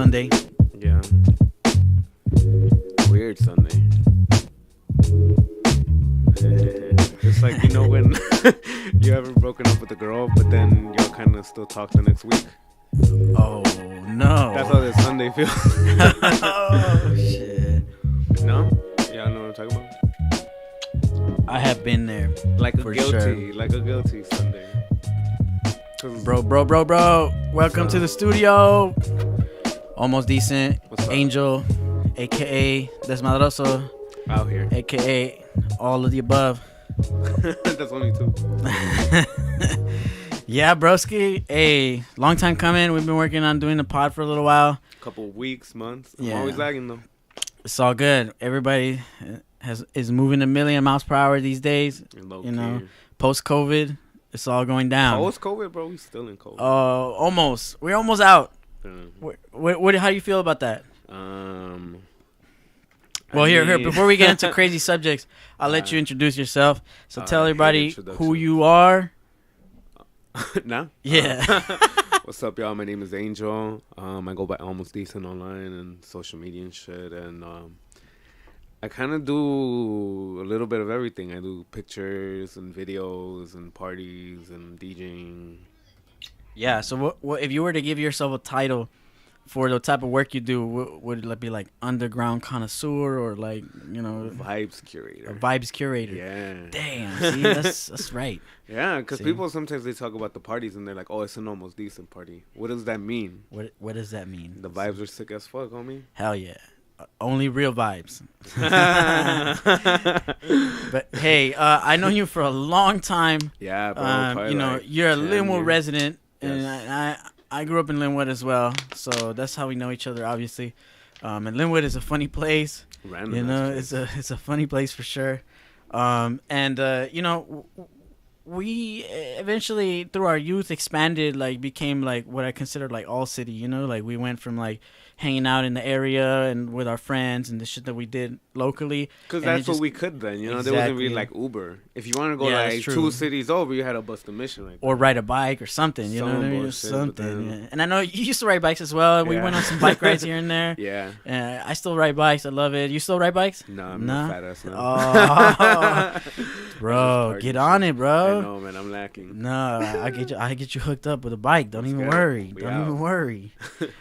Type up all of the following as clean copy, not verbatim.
Sunday. Yeah. Weird Sunday. Just like, when you haven't broken up with a girl, but then you'll kind of still talk the next week. Oh, no. That's how this Sunday feels. Oh, shit. No? Yeah, I know what I'm talking about. I have been there. Like a guilty Sunday. Bro. Welcome to the studio. Almost Decent. What's up? Angel, a.k.a. Desmadroso. Out here. A.k.a. all of the above. That's only two. Yeah, broski. Hey, long time coming. We've been working on doing the pod for a little while. Couple weeks, months. I'm Yeah. always lagging, though. It's all good. Everybody is moving a million miles per hour these days. Post COVID, it's all going down. Post COVID, bro, we still in COVID. Almost. We're almost out. What? How do you feel about that? Well, here. Before we get into crazy subjects, I'll let you introduce yourself. So tell everybody who you are. Now? Yeah. What's up, y'all? My name is Angel. I go by Almost Decent online and social media and shit. And I kind of do a little bit of everything. I do pictures and videos and parties and DJing. Yeah. So what if you were to give yourself a title for the type of work you do, would it be like underground connoisseur or like, Vibes curator. A vibes curator. Yeah. Damn. See, that's right. Yeah, because people sometimes they talk about the parties and they're like, oh, it's an Almost Decent party. What does that mean? What does that mean? The vibes are sick as fuck, homie. Hell yeah. Only real vibes. But hey, I know you for a long time. Yeah, bro. You're a Linwood resident, Yes. and I grew up in Linwood as well, so that's how we know each other, obviously. And Linwood is a funny place. Random. It's a funny place for sure. We eventually through our youth expanded, like became like what I consider like all city, like we went from like hanging out in the area and with our friends and the shit that we did locally. Because that's what we could then, Exactly. There wasn't really like Uber. If you want to go like 2 cities over, you had to bust a mission like or ride a bike or something, you know what I mean? Something. Yeah. And I know you used to ride bikes as well. We went on some bike rides here and there. Yeah. I still ride bikes. I love it. You still ride bikes? No, I'm not fat ass now. Oh, bro, get on it, bro. I know, man. I'm lacking. No, I get you hooked up with a bike. Don't even worry. Don't even worry.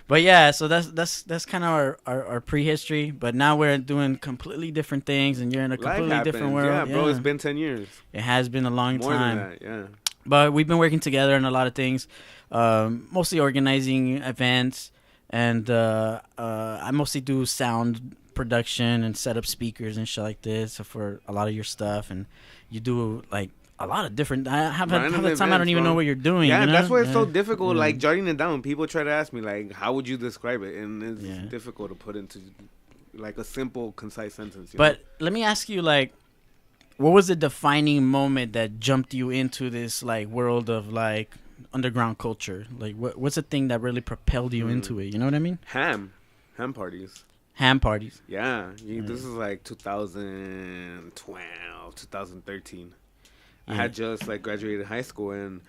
But yeah, so that's kind of our prehistory. But now we're doing completely different things, and you're in a completely different world. Yeah, bro. It's been 10 years. It has been a long time. More than that, yeah. But we've been working together on a lot of things, mostly organizing events, and I mostly do sound production and set up speakers and shit like this for a lot of your stuff, and you do like a lot of different. Half the time I don't even know what you're doing. Yeah, that's why it's so difficult. Like jotting it down. People try to ask me like, "How would you describe it?" And it's difficult to put into like a simple, concise sentence. But let me ask you, like, what was the defining moment that jumped you into this like world of like underground culture? Like, what's the thing that really propelled you into it? You know what I mean? Ham parties. Ham parties. Yeah, this is like 2012, 2013. I had just like graduated high school, and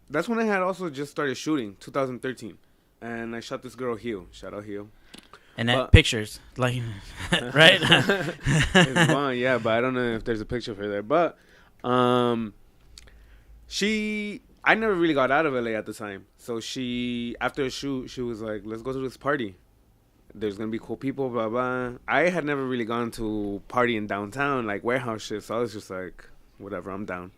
that's when I had also just started shooting, 2013. And I shot this girl, Hio. Shout out Hio. And that pictures, like, right? It's fun, yeah, but I don't know if there's a picture of her there. But I never really got out of LA at the time. So after a shoot, she was like, let's go to this party. There's going to be cool people, blah, blah. I had never really gone to party in downtown, like warehouse shit. So I was just like, whatever, I'm down.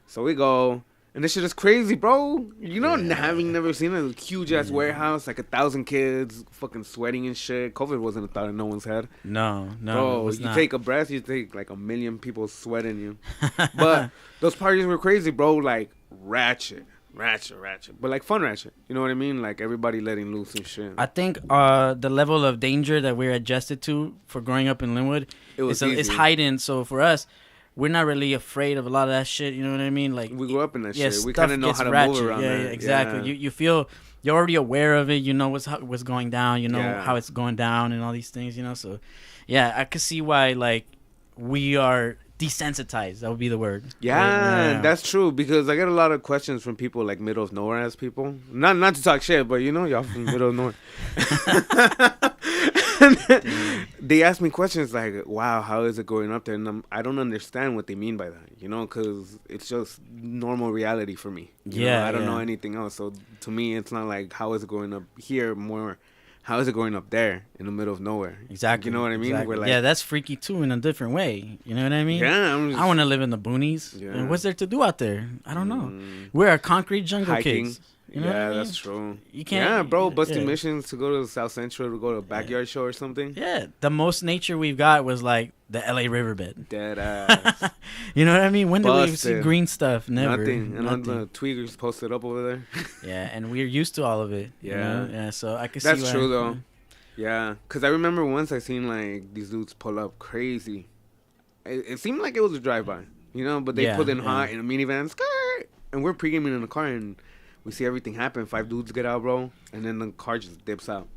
So we go. And this shit is crazy, bro. Having never seen a huge-ass warehouse, like 1,000 kids fucking sweating and shit. COVID wasn't a thought in no one's head. No. Bro, you take a breath, you take like 1 million people sweating you. But those parties were crazy, bro. Like ratchet. But like fun ratchet. You know what I mean? Like everybody letting loose and shit. I think the level of danger that we're adjusted to for growing up in Linwood is heightened. So for us, we're not really afraid of a lot of that shit. You know what I mean? Like we grew up in that shit. We kind of know how to move around that. Yeah, exactly. Yeah. You feel you're already aware of it. You know what's going down. You know how it's going down and all these things. So yeah, I could see why like we are desensitized. That would be the word. Yeah, that's true, because I get a lot of questions from people like middle of nowhere ass people. Not to talk shit, but you know, y'all from middle of nowhere. They ask me questions like, "Wow, how is it going up there?" And I don't understand what they mean by that, you know, because it's just normal reality for me. You know, I don't know anything else. So to me, it's not like how is it going up here, more how is it going up there in the middle of nowhere? Exactly. You know what I mean? Exactly. We're like, yeah, that's freaky too in a different way. You know what I mean? Yeah. I want to live in the boonies. Yeah. And what's there to do out there? I don't know. We're a concrete jungle hiking. kids. You know what I mean? That's true. You can't. Yeah, bro, busting missions to go to the South Central to go to a backyard show or something. Yeah, the most nature we've got was like the LA riverbed. Dead ass. You know what I mean? When did we see green stuff? Never. Nothing. And on the tweakers posted up over there. Yeah, and we're used to all of it. Yeah. You know? Yeah, so I could see that's true, though. Yeah, because I remember once I seen, like, these dudes pull up crazy. It seemed like it was a drive-by, you know, but they pulled in hot in a minivan, skirt, and we're pre-gaming in the car, and we see everything happen. 5 dudes get out, bro, and then the car just dips out.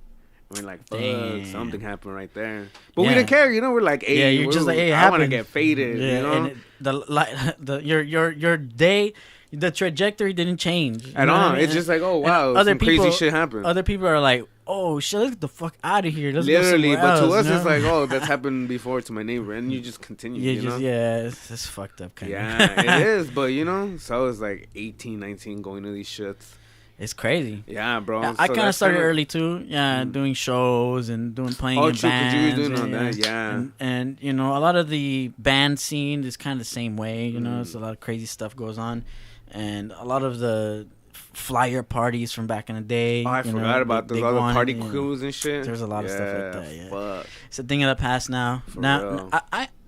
And we're like, fuck, something happened right there. But we didn't care, you know. We're like, hey, you're just like, hey, I want to get faded, you know. And your day, the trajectory didn't change at all. It's just like, oh wow, some crazy shit happened. Other people are like, oh shit, let's get the fuck out of here. Let's literally, go but else, to us, it's like, oh, that's happened before to my neighbor, and you just continue. You know? Yeah, it's fucked up kind of. Yeah, it is, but you know, so I was like 18, 19 going to these shits. It's crazy. Yeah, bro. Yeah, I kind of started early too. Yeah, doing shows and playing in true, bands. you were doing all that. Yeah. And you know, a lot of the band scene is kind of the same way. You know, it's a lot of crazy stuff goes on, and a lot of the flyer parties from back in the day. Oh, I forgot about those other party crews and shit. There's a lot of stuff like that. Yeah, fuck. It's a thing of the past now. Now,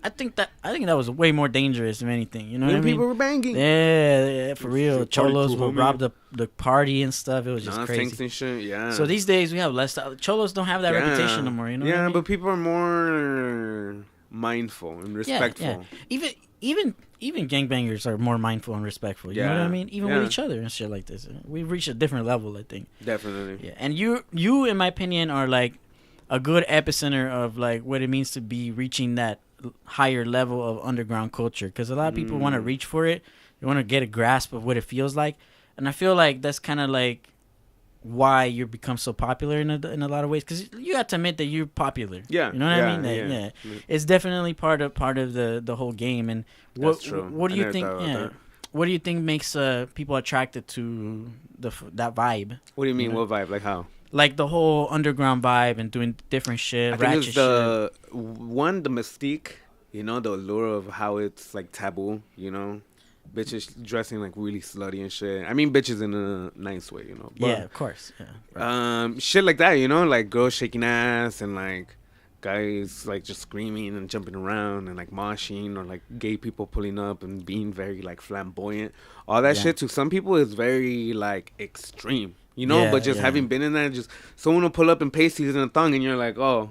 I think that was way more dangerous than anything. You know what I mean? People were banging. Yeah, for real. Cholos would rob the party and stuff. It was just crazy. And shit, yeah. So these days we have less. Cholos don't have that reputation no more. You know? Yeah, but people are more mindful and respectful. Yeah. Even gangbangers are more mindful and respectful. You know what I mean? Even with each other and shit like this. We've reached a different level, I think. Definitely. Yeah, and you, in my opinion, are like a good epicenter of like what it means to be reaching that higher level of underground culture, because a lot of people want to reach for it. They want to get a grasp of what it feels like, and I feel like that's kind of like why you become so popular in a lot of ways, because you have to admit that you're popular. Yeah, you know what I mean? Yeah, it's definitely part of the whole game. And what do you think? Yeah, what do you think makes people attracted to that vibe? What do you mean? What vibe? Like how? Like the whole underground vibe and doing different shit. I think it's the mystique, you know, the allure of how it's like taboo, you know, bitches dressing like really slutty and shit. I mean, bitches in a nice way, you know. But, yeah, of course. Yeah. Right. Shit like that, you know, like girls shaking ass and like guys like just screaming and jumping around and like moshing, or like gay people pulling up and being very like flamboyant. All that shit to some people is very like extreme. You know, but just having been in that, just someone will pull up in pasties and a thong, and you're like, oh,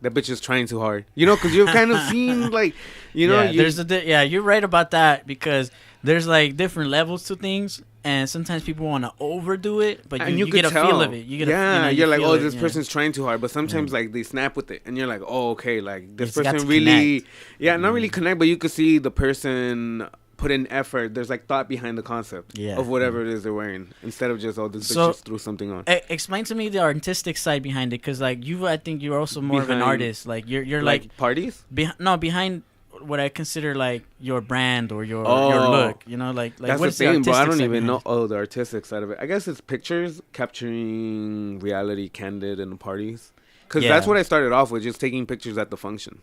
that bitch is trying too hard. You know, because you've kind of seen, like, you know. You're right about that, because there's, like, different levels to things, and sometimes people want to overdo it, but you get a feel of it. You're like, oh, this person's trying too hard, but sometimes, like, they snap with it, and you're like, oh, okay, like, this person really, not really connect, but you could see the person put in effort. There's like thought behind the concept of whatever it is they're wearing, instead of just this bitch just threw something on. Explain to me the artistic side behind it, because like I think you're also more of an artist. Like you're like parties. Behind what I consider like your brand or your look. You know, like that's what's the thing, bro. I don't even know the artistic side of it. I guess it's pictures capturing reality, candid in the parties. Because that's what I started off with, just taking pictures at the function.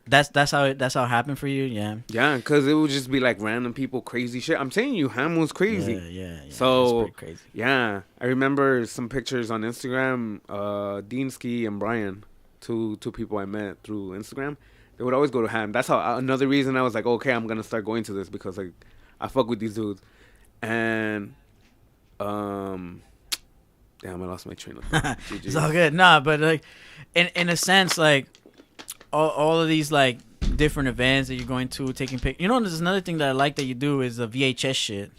That's how it happened for you. Yeah, because it would just be like random people, crazy shit. I'm saying you, Ham was crazy. Yeah. So pretty crazy. Yeah, I remember some pictures on Instagram. Deansky and Brian, two people I met through Instagram. They would always go to Ham. That's how another reason I was like, okay, I'm gonna start going to this, because like I fuck with these dudes. And damn, I lost my train of thought. It's all good. Nah, but like in a sense, like all of these like different events that you're going to, taking pictures. You know, there's another thing that I like that you do is the VHS shit.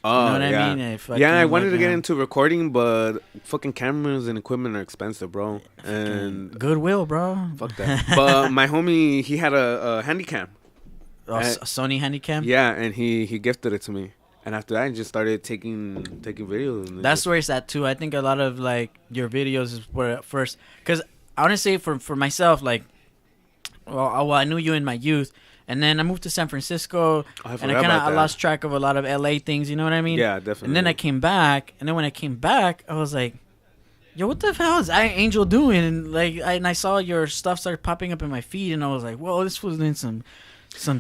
Oh, you know what I mean? I wanted to get into recording, but fucking cameras and equipment are expensive, bro. And Goodwill, bro. Fuck that. But my homie, he had a Handycam. A Sony Handycam. Yeah, and he gifted it to me. And after that, I just started taking videos. And That's where it's at too. I think a lot of like your videos is where at first, because honestly, for myself, like, I knew you in my youth, and then I moved to San Francisco, and I lost track of a lot of LA things. You know what I mean? Yeah, definitely. And then I came back, and then when I came back, I was like, yo, what the hell is Angel doing? And like, I saw your stuff start popping up in my feed, and I was like, whoa, this was doing some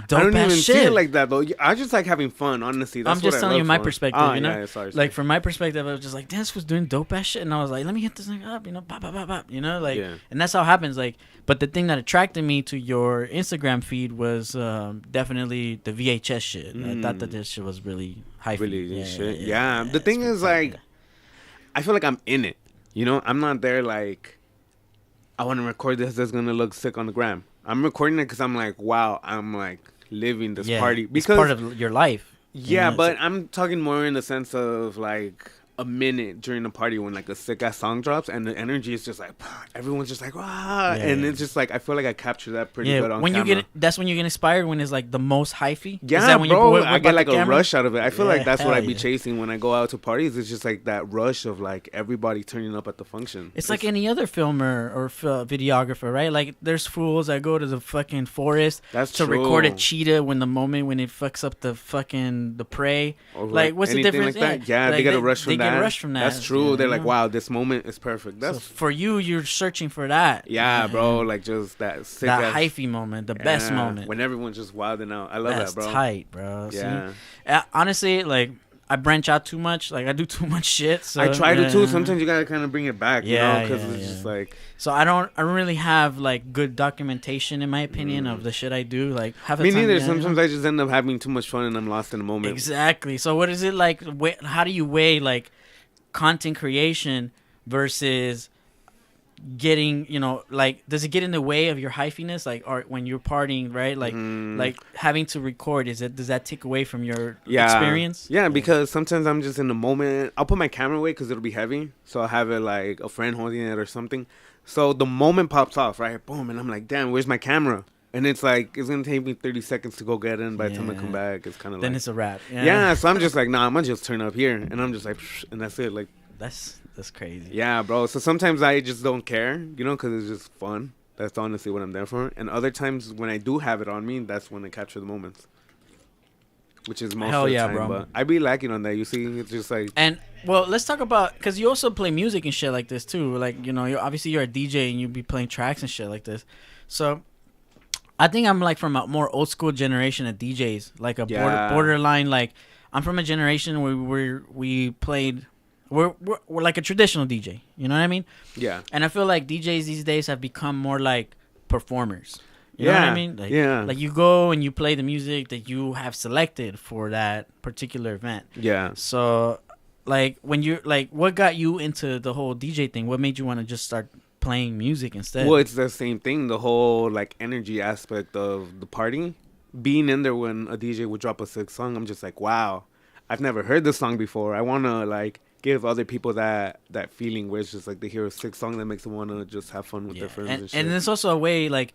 dope I don't even shit. see it like that though. I just like having fun, honestly. That's I'm just telling you my perspective, you know. Yeah, sorry. Like from my perspective, I was just like, this was doing dope ass shit, and I was like, let me hit this thing up, you know, bop, bop, bop, bop, you know, like, and that's how it happens. Like, but the thing that attracted me to your Instagram feed was definitely the VHS shit. I thought that this shit was really high. Really shit. Yeah. The thing is, like, I feel like I'm in it. You know, I'm not there like, I want to record this that's gonna look sick on the gram. I'm recording it because I'm like, wow, I'm like living this party because it's part of your life. Yeah, you know, but I'm talking more in the sense of like a minute during the party when like a sick ass song drops and the energy is just like everyone's just like and it's just like I feel like I capture that pretty good on when camera. That's when you get inspired when it's like the most hyphy. Yeah, bro, I get like a rush out of it. I feel like that's what I be chasing when I go out to parties. It's just like that rush of like everybody turning up at the function. It's like any other filmer or videographer, right? Like there's fools that go to the fucking forest to record a cheetah when it fucks up the prey. Or like what's the difference? Like that? Yeah, like they get a rush from that. Rush from that. That's true. They're like, wow, this moment is perfect. That's so for you. You're searching for that. Yeah, bro. Like just that sick that hyphy moment, the best moment when everyone's just wilding out. I love that, bro. That's tight, bro. Yeah. See? Honestly, like I branch out too much. Like I do too much shit. So I try to too. Sometimes you gotta kind of bring it back, you know, because it's just like. So I don't really have like good documentation in my opinion of the shit I do. Like me neither. Sometimes I just end up having too much fun and I'm lost in the moment. Exactly. So what is it like? How do you weigh like content creation versus getting, you know, like does it get in the way of your hyphiness, like, or when you're partying, right? Like like having to record, does that take away from your experience? Yeah, because sometimes I'm just in the moment. I'll put my camera away because it'll be heavy, so I'll have it like a friend holding it or something. So the moment pops off, right? Boom, and I'm like, damn, where's my camera? And it's like, it's going to take me 30 seconds to go get it. And by the time I come back, it's kind of like... Then it's a wrap. Yeah, so I'm just like, nah, I'm going to just turn up here. And I'm just like, and that's it. Like, that's crazy. Yeah, bro. So sometimes I just don't care, you know, because it's just fun. That's honestly what I'm there for. And other times when I do have it on me, that's when I capture the moments. Which is most of the time. Bro. But I be lacking on that, you see? It's just like... And, well, let's talk about... Because you also play music and shit like this, too. Like, you know, you're a DJ and you be playing tracks and shit like this. So... I think I'm like from a more old school generation of DJs, like a borderline. Like I'm from a generation where we played, we're like a traditional DJ. You know what I mean? Yeah. And I feel like DJs these days have become more like performers. You know what I mean? Like, like you go and you play the music that you have selected for that particular event. Yeah. So, like when you like, what got you into the whole DJ thing? What made you want to just start playing music instead? Well, it's the same thing, the whole like energy aspect of the party. Being in there when a DJ would drop a sick song, I'm just like, wow, I've never heard this song before. I want to like give other people that feeling where it's just like they hear a sick song that makes them want to just have fun with their friends and shit. And it's also a way like,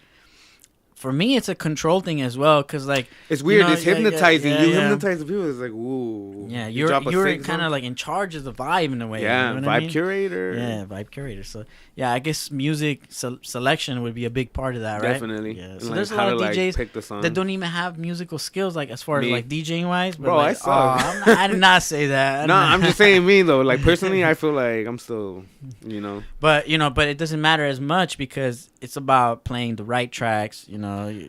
for me, it's a control thing as well, because like it's weird. You know, it's hypnotizing. You hypnotize the people. It's like, ooh. Yeah, you're kind of like in charge of the vibe in a way. Yeah, you know vibe curator. Yeah, vibe curator. So yeah, I guess music selection would be a big part of that, right? Definitely. Yeah. So there's a lot of DJs that don't even have musical skills, like as far as like DJing wise. Bro, like, I suck. I did not say that. No, I'm just saying me though. Like personally, I feel like I'm still, you know. But it doesn't matter as much because it's about playing the right tracks. You know.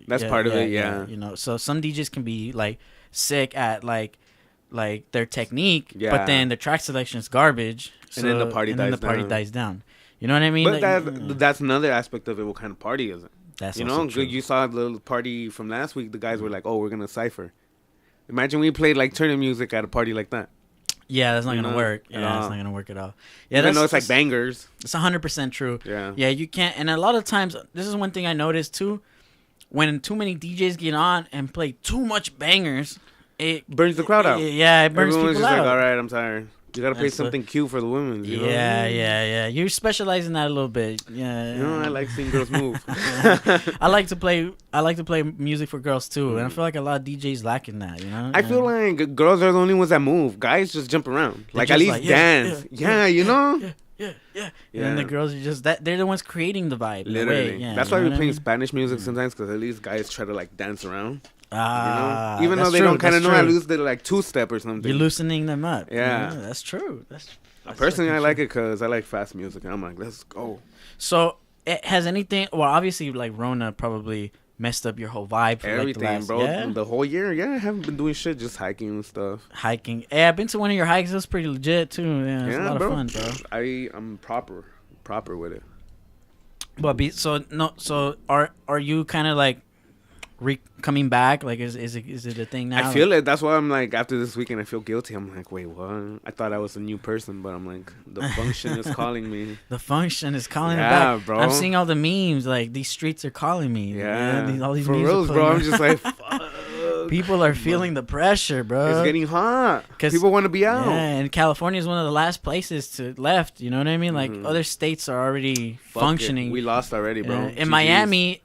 That's part of it, yeah. You know, so some DJs can be like sick at like their technique, but then the track selection is garbage, and then the party dies down. You know what I mean? But like, that's another aspect of it. What kind of party is it? That's, you know, you saw the little party from last week. The guys were like, "Oh, we're gonna cipher." Imagine we played like turning music at a party like that. Yeah, that's not gonna work. Yeah, that's not gonna work at all. Yeah, I know it's like bangers. It's 100% true. Yeah, yeah, you can't. And a lot of times, this is one thing I noticed too. When too many DJs get on and play too much bangers, it burns the crowd out. Yeah, it burns Everyone's people just out. Like, all right, I'm tired. You gotta play something cute for the women. You know what I mean? Yeah. You specialize in that a little bit. Yeah. You know, I like seeing girls move. I like to play music for girls too, and I feel like a lot of DJs lacking that. You know. I feel like girls are the only ones that move. Guys just jump around. Like at least dance. Yeah, you know. Yeah. And then the girls are just that. They're the ones creating the vibe. Literally. Yeah, that's why we play Spanish music sometimes, because at least guys try to like dance around. Ah, you know? Even though they don't kind of know how to lose their like two-step or something. You're loosening them up. Yeah, that's true. That's personally, I like it because I like fast music, and I'm like, let's go. So, has anything? Well, obviously, like Rona probably messed up your whole vibe for everything, like the last, bro. The whole year, I haven't been doing shit, just hiking and stuff. Hiking. Yeah, I've been to one of your hikes. It was pretty legit too. Yeah, it was a lot of fun, bro. I'm proper with it. But so are you kind of like coming back? Like, is it a thing now? I feel it. That's why I'm like, after this weekend, I feel guilty. I'm like, wait, what? I thought I was a new person, but I'm like, the function is calling me. The function is calling me back, bro. I'm seeing all the memes. Like, these streets are calling me. Yeah, all these for memes reals, bro. I'm just like, fuck. People are feeling the pressure, bro. It's getting hot. People want to be out. Yeah, and California is one of the last places to left. You know what I mean? Like other states are already functioning. We lost already, bro. In Miami,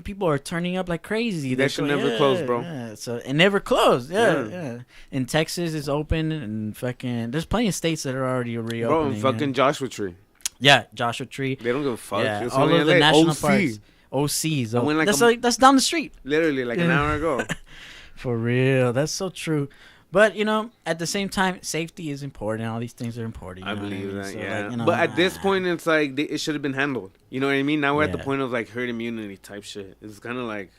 people are turning up like crazy. That should never close, bro. Yeah, so it never closed. Yeah. In Texas, it's open, and fucking there's plenty of states that are already reopening. Bro, and fucking Joshua Tree. Yeah, Joshua Tree. They don't give a fuck. Yeah, all of the national parks. OCs. That's down the street. Literally, like an hour ago. For real. That's so true. But, you know, at the same time, safety is important. All these things are important. I believe that, so, yeah. Like, you know, but at this point, it's like, it should have been handled. You know what I mean? Now we're at the point of, like, herd immunity type shit. It's kind of like...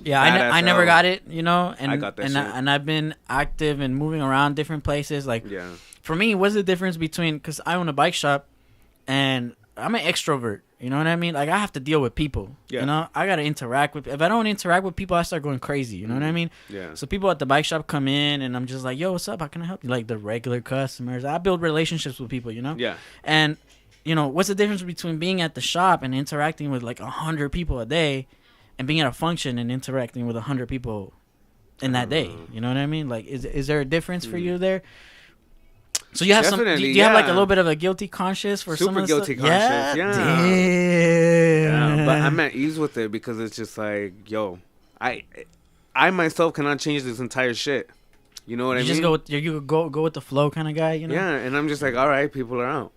Yeah, I never got it, you know? And I got that shit. And I've been active and moving around different places. Like, for me, what's the difference between... Because I own a bike shop, and I'm an extrovert. You know what I mean? Like, I have to deal with people. Yeah. You know? I got to interact with... If I don't interact with people, I start going crazy. You know what I mean? Yeah. So people at the bike shop come in, and I'm just like, yo, what's up? How can I help you? Like, the regular customers. I build relationships with people, you know? Yeah. And, you know, what's the difference between being at the shop and interacting with, like, 100 people a day and being at a function and interacting with 100 people in that day? You know what I mean? Like, is there a difference for you there? So you have do you have like a little bit of a guilty conscience for some of the guilty conscience, yeah. Damn. Yeah, but I'm at ease with it because it's just like, yo, I myself cannot change this entire shit. You know what I mean? Just go with the flow kind of guy, you know? Yeah, and I'm just like, all right, people are out.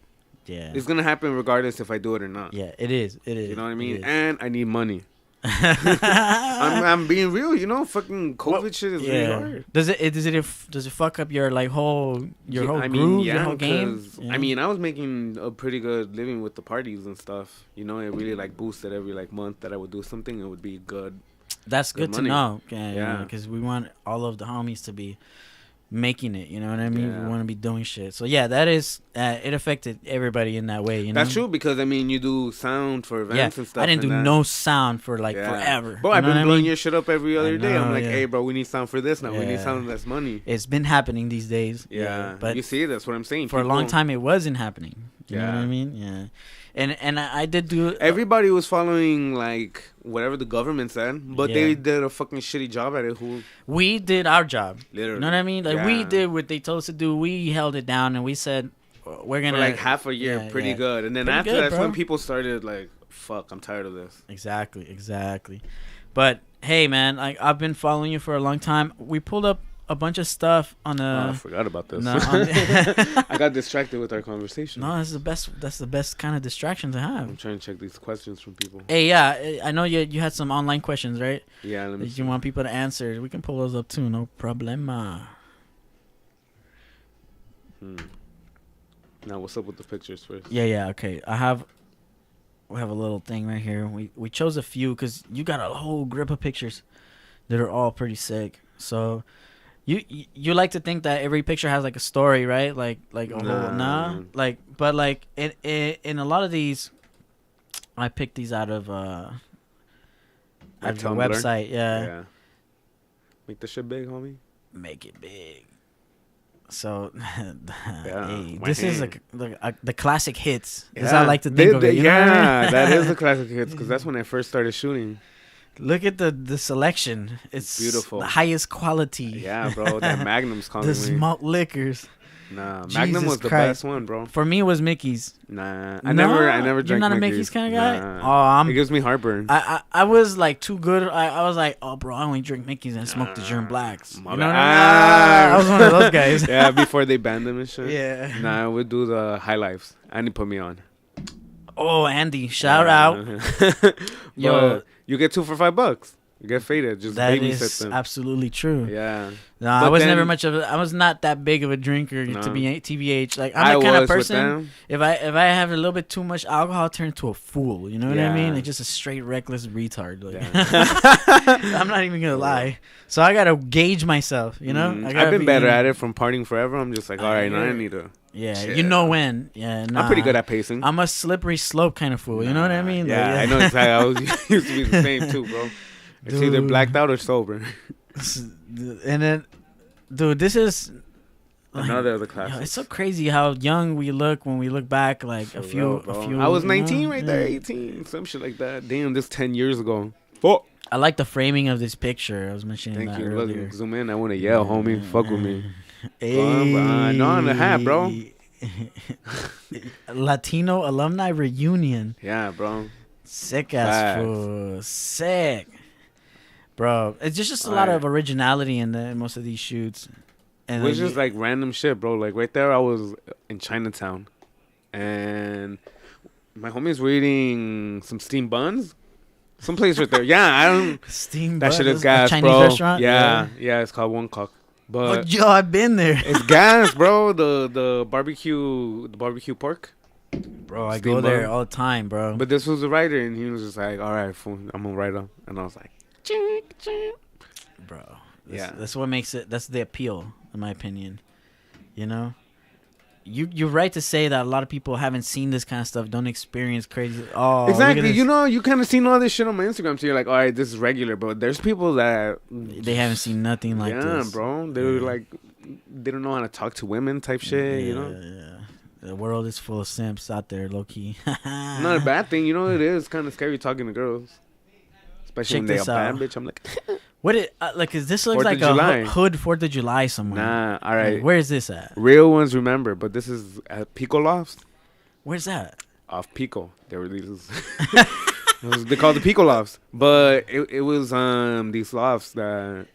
Yeah, it's gonna happen regardless if I do it or not. Yeah, it is. You know what I mean? And I need money. I'm being real, you know. Fucking COVID shit is really hard. Does it fuck up your like whole groove, your whole game? I mean, I was making a pretty good living with the parties and stuff. You know, it really like boosted every like month that I would do something. It would be good. That's good to know. Yeah, because we want all of the homies to be making it, you know what I mean? We want to be doing shit. So yeah, that is it affected everybody in that way, you know. That's true, because I mean, you do sound for events and stuff. I didn't do no sound for like forever. Bro, I've been blowing your shit up every other day. I'm like, hey bro, we need sound for this now. We need sound that's money. It's been happening these days. But you see, that's what I'm saying. For a long time it wasn't happening. You know what I mean? Yeah. And I did do... Everybody was following, like, whatever the government said, but they did a fucking shitty job at it. We did our job. Literally. You know what I mean? Like, we did what they told us to do. We held it down, and we said, we're going to... For, like, half a year, pretty good. And then pretty after that's when people started, like, fuck, I'm tired of this. Exactly. But, hey, man, like, I've been following you for a long time. We pulled up a bunch of stuff on the... I forgot about this. I got distracted with our conversation. No, that's the best kind of distraction to have. I'm trying to check these questions from people. Hey, yeah, I know you had some online questions, right? Yeah, let me see. You want people to answer. We can pull those up too, no problema. Now, what's up with the pictures first? Yeah, okay. We have a little thing right here. We chose a few because you got a whole grip of pictures that are all pretty sick. So... You like to think that every picture has like a story, right? Like a whole but like in a lot of these, I picked these out of the website. Yeah. Make the shit big, homie. Make it big. So, hey, this is the classic hits. As I like to think of it. That is the classic hits because that's when I first started shooting. Look at the selection. It's beautiful. The highest quality. Yeah, bro. That Magnum's calling the malt liquors. Nah, Jesus Magnum was the Christ. best one, bro. For me, it was Mickey's. Nah, No? I never drank You're not a Mickey's Mickey's kind of guy? Nah. Oh, It gives me heartburn. I was like too good. I was like, oh, bro, I only drink Mickey's and smoke the German Blacks. You know what I mean? I was one of those guys. Yeah, before they banned them and shit. Yeah. Nah, I would do the High Lifes. Andy put me on. Oh, Andy, shout out. Yo. But you get 2 for $5. You get faded. Just That babysit is them. absolutely true. Yeah. No, I But was then- never much of a. I was not that big of a drinker No. to be TBH. Like I I'm the kind of was with person. them. If I have a little bit too much alcohol, I turn into a fool. You know what I mean? Yeah. Like just a straight reckless retard. Like, Yeah. I'm not even gonna lie. So I gotta gauge myself. You know, I gotta I've been be- better at it from partying forever. I'm just like, all right, now I need to. Yeah, chill. you know when. Yeah, nah. I'm pretty good at pacing. I'm a slippery slope kind of fool. You know what I mean? Yeah, Like, I know exactly. I was used to be the same too, bro. It's either Dude. blacked out or sober. And then, dude, this is like, Another of the yo, classics. it's so crazy how young we look when we look back. Like For a few, real, bro. a few. I was you know? 19 right there, Yeah. 18, some shit like that. Damn, this 10 years ago. Fuck. I like the framing of this picture. I was mentioning Thank that you. earlier. Look, zoom in. I want to yell, homie. Fuck with me. Hey. No on the hat, bro. Latino alumni reunion. Yeah, bro. Sick ass Facts. fool. Sick. Bro, it's just a lot Alright. of originality in most of these shoots. And It was then just like random shit, bro. Like right there, I was in Chinatown, and my homies were eating some steamed buns. Some place right there. Yeah, I don't. Steam That shit Buns, is a gas, Chinese bro. restaurant. Yeah, it's called One Cock. Oh, But yo, I've been there. it's gas, bro. The barbecue pork. Bro, I Steam go there Bun. all the time, bro. But this was the writer, and he was just like, "All right, fool, I'm gonna write up," and I was like, Bro, Yeah. that's what makes it. That's the appeal, in my opinion. You know, you're right to say that a lot of people haven't seen this kind of stuff, don't experience crazy. Oh, look at exactly. this. You know, you kind of seen all this shit on my Instagram, so you're like, "All right, this is regular," but there's people that They haven't seen nothing like yeah, this. bro. They're like, they don't know how to talk to women, type shit. You know, Yeah. The world is full of simps out there, low key. not a bad thing. You know, it is kind of scary talking to girls, especially Check when they a this bad out. bitch. I'm like, What it like? Is this looks 4th like of a July. hood 4th of July somewhere? nah, all Like, right. where is this at? Real ones remember, but this is at Pico Lofts. Where's that? Off Pico. They were these. They called the Pico Lofts, but it was these lofts that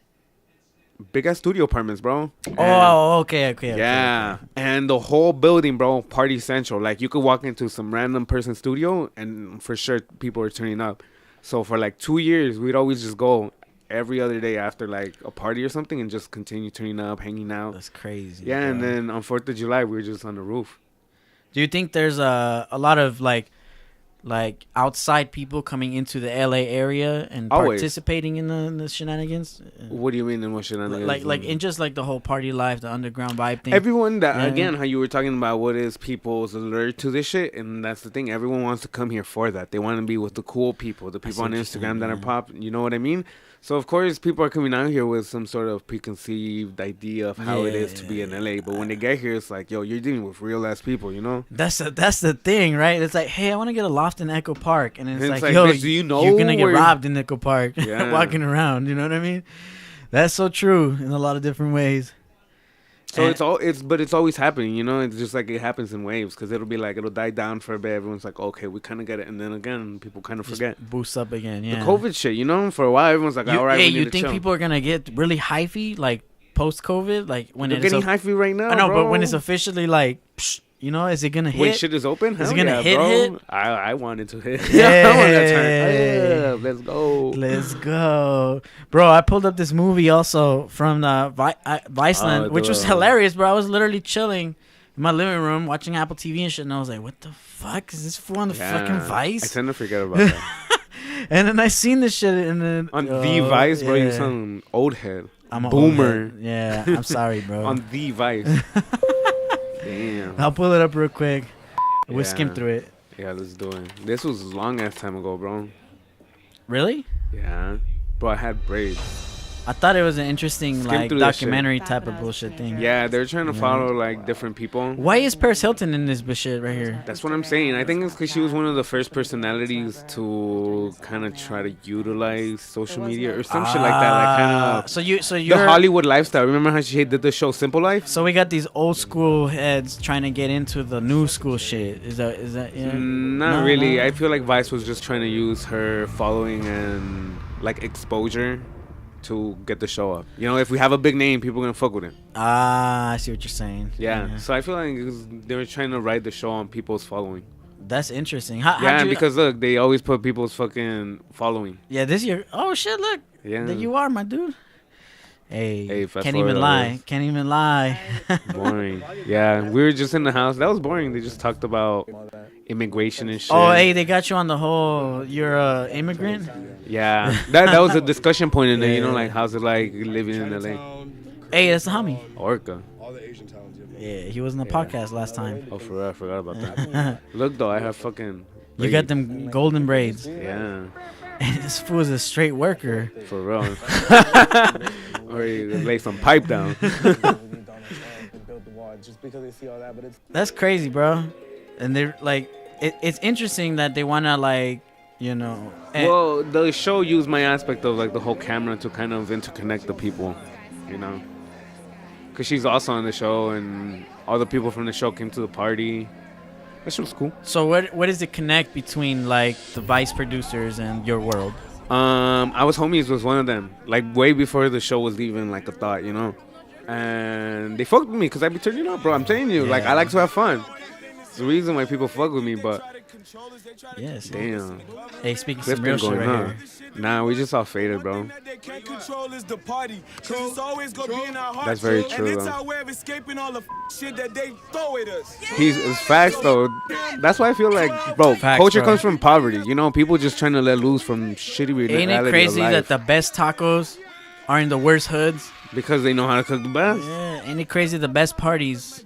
big ass studio apartments, bro. And- Oh, okay. yeah, and the whole building, bro, party central. Like you could walk into some random person's studio, and for sure people are turning up. So for like 2 years, we'd always just go every other day after like a party or something, and just continue turning up, hanging out. That's crazy. Yeah, and bro. then on 4th of July, we were just on the roof. Do you think there's a lot of like outside people coming into the LA area and Always. participating in the shenanigans? What do you mean? And what shit? Like in just like the whole party life, the underground vibe thing. Everyone that Yeah. again, how you were talking about what is people's alert to this shit, and that's the thing. Everyone wants to come here for that. They want to be with the cool people, the people see on what you're Instagram saying, that are yeah. pop. You know what I mean? So of course, people are coming out here with some sort of preconceived idea of how it is to be in LA. But when they get here, it's like, yo, you're dealing with real ass people. You know? That's the thing, right? It's like, hey, I want to get a loft in Echo Park, and it's And like, it's like, yo, bitch, do you know you're gonna get where- robbed in Echo Park, Yeah. walking around. You know what I mean? That's so true in a lot of different ways. So And- but it's always happening. You know? It's just like it happens in waves because it'll be like it'll die down for a bit. Everyone's like, okay, we kind of get it, and then again, people kind of just forget. boosts up again. Yeah. The COVID shit, you know, for a while, everyone's like, all right, hey, we need you to think chill. people are gonna get really hyphy like post COVID, like when They're it's getting hyphy right now. I know, bro. but when it's officially like, psh, you know, is it gonna hit? When shit is open, Is hell it gonna yeah, hit, bro. hit? I wanted to hit. Yeah. I wanted to turn up. Let's go. Let's go, bro. I pulled up this movie also from Viceland, Oh, which was the- hilarious, bro. I was literally chilling in my living room watching Apple TV and shit, and I was like, "What the fuck is this fool on the fucking I Vice?" tend to forget about that. And then I seen this shit, and then On the Vice, bro, you yeah. sound old head. I'm a boomer. old head. Yeah, I'm sorry, bro. On the Vice. Damn. I'll pull it up real quick. We'll Yeah. skim through it. Yeah, let's do it. This was a long ass time ago, bro. Really? Yeah. Bro, I had braids. I thought it was an interesting Skim like through that shit. documentary type of bullshit thing. Yeah, they're trying to follow like different people. Why is Paris Hilton in this bullshit right here? That's what I'm saying. I think it's because she was one of the first personalities to kind of try to utilize social media or some shit like that. Like kind of So you're the Hollywood lifestyle. Remember how she did the show Simple Life? So we got these old school heads trying to get into the new school shit. Is that yeah? Not really. I feel like Vice was just trying to use her following and like exposure to get the show up. You know, if we have a big name, people are gonna fuck with it. I see what you're saying. Yeah. So I feel like they were trying to ride the show on people's following. That's interesting. Because look, they always put people's fucking following. Yeah, this year. Oh shit! Look. Yeah. There you are, my dude. Hey, fast can't even forward lie. Can't even lie. Boring. Yeah, we were just in the house. That was boring. They just talked about immigration and shit. Oh, hey, they got you on the whole. You're a immigrant. Yeah, that was a discussion point in there. You know, like how's it like living in LA? Hey, that's the homie. Orca. Yeah, he was in the podcast last time. Oh, for real, I forgot about that. Look though, I have fucking. You got them golden braids. Yeah. And this fool is a straight worker. For real. Or you lay some pipe down. That's crazy, bro. And they're like, it's interesting that they wanna like, you know. Well, the show used my aspect of like the whole camera to kind of interconnect the people, you know. Cause she's also on the show, and all the people from the show came to the party. That shit was cool. So what does it connect between like the Vice producers and your world? I was homies with one of them, like way before the show was even like a thought, you know. And they fucked with me because I be turning up, bro. I'm telling you, like I like to have fun. It's the reason why people fuck with me, but yes. Damn. Hey, speaking some real shit right here. Nah, we just all faded, bro. That's very true, though. It's facts, though. That's why I feel like, bro, culture comes from poverty. You know, people just trying to let loose from shitty reality. Ain't it crazy that the best tacos are in the worst hoods? Because they know how to cook the best. Yeah, ain't it crazy the best parties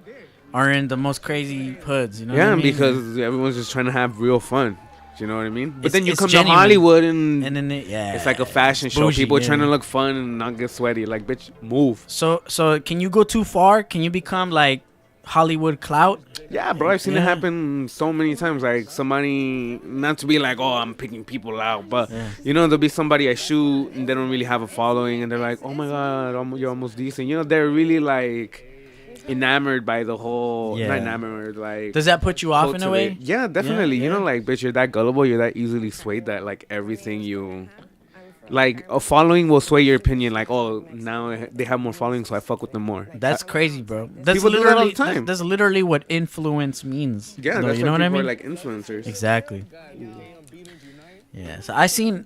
are in the most crazy hoods, you know? Yeah, what I mean? because everyone's just trying to have real fun. Do you know what I mean? But then you come genuine. to Hollywood and then it's like a fashion show. bougie, People trying to look fun and not get sweaty. Like, bitch, move. So can you go too far? Can you become like Hollywood clout? Yeah, bro, I've seen it happen so many times. Like somebody, not to be like, oh, I'm picking people out, but you know, there'll be somebody I shoot and they don't really have a following, and they're like, oh my god, you're almost decent. You know, they're really like enamored by the whole. Not enamored, like. Does that put you off in a way? Yeah, definitely. You know, like, bitch, you're that gullible, you're that easily swayed that like everything you. Like, a following will sway your opinion. Like, oh, now they have more following, so I fuck with them more. That's crazy, bro. That's people do that all the time. That's literally what influence means. Yeah, though, that's you know why what I people mean? are like influencers. Exactly. Yeah, so I seen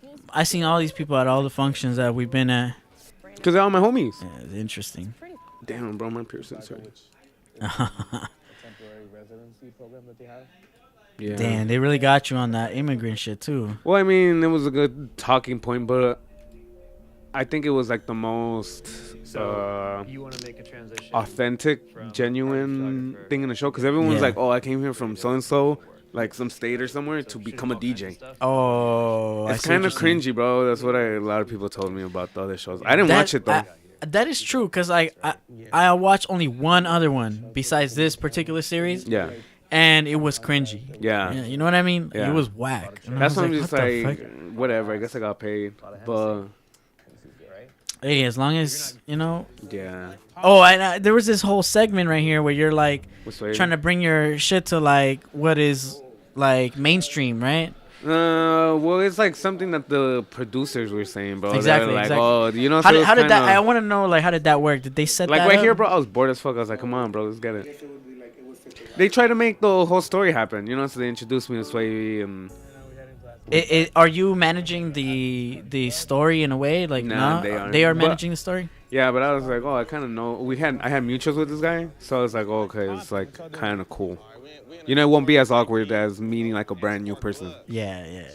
all these people at all the functions that we've been at. Because they're all my homies. Yeah, it's interesting. Damn, bro, my piercing's sorry. Yeah. Damn, they really got you on that immigrant shit too. Well, I mean, it was a good talking point, but I think it was like the most you want to make a transition authentic, genuine thing in the show. Because everyone's like, oh, I came here from so-and-so, like some state or somewhere, to become a DJ. Oh, it's kind of cringy, bro. That's what a lot of people told me about the other shows. I didn't watch it, though. That is true, because I watched only one other one besides this particular series. Yeah. And it was cringy. Yeah. You know what I mean? Yeah. It was whack. And that's why I'm just what like, whatever. I guess I got paid. But hey, as long as, you know. Yeah. Oh, and there was this whole segment right here where you're like trying to bring your shit to like what is like mainstream, right? Well, it's like something that the producers were saying, bro. Exactly. Like, exactly. oh, you know. How did that? I want to know, like, how did that work? Did they set like that right up? here, bro? I was bored as fuck. I was like, come on, bro, let's get it. They try to make the whole story happen, you know. So they introduced me to Sway and. Are you managing the story in a way? Like, nah, they are managing the story. Yeah, but I was like, oh, I kind of know. I had mutuals with this guy, so I was like, oh, okay, it's like kind of cool. You know, it won't be as awkward as meeting like a brand new person. Yeah, yeah.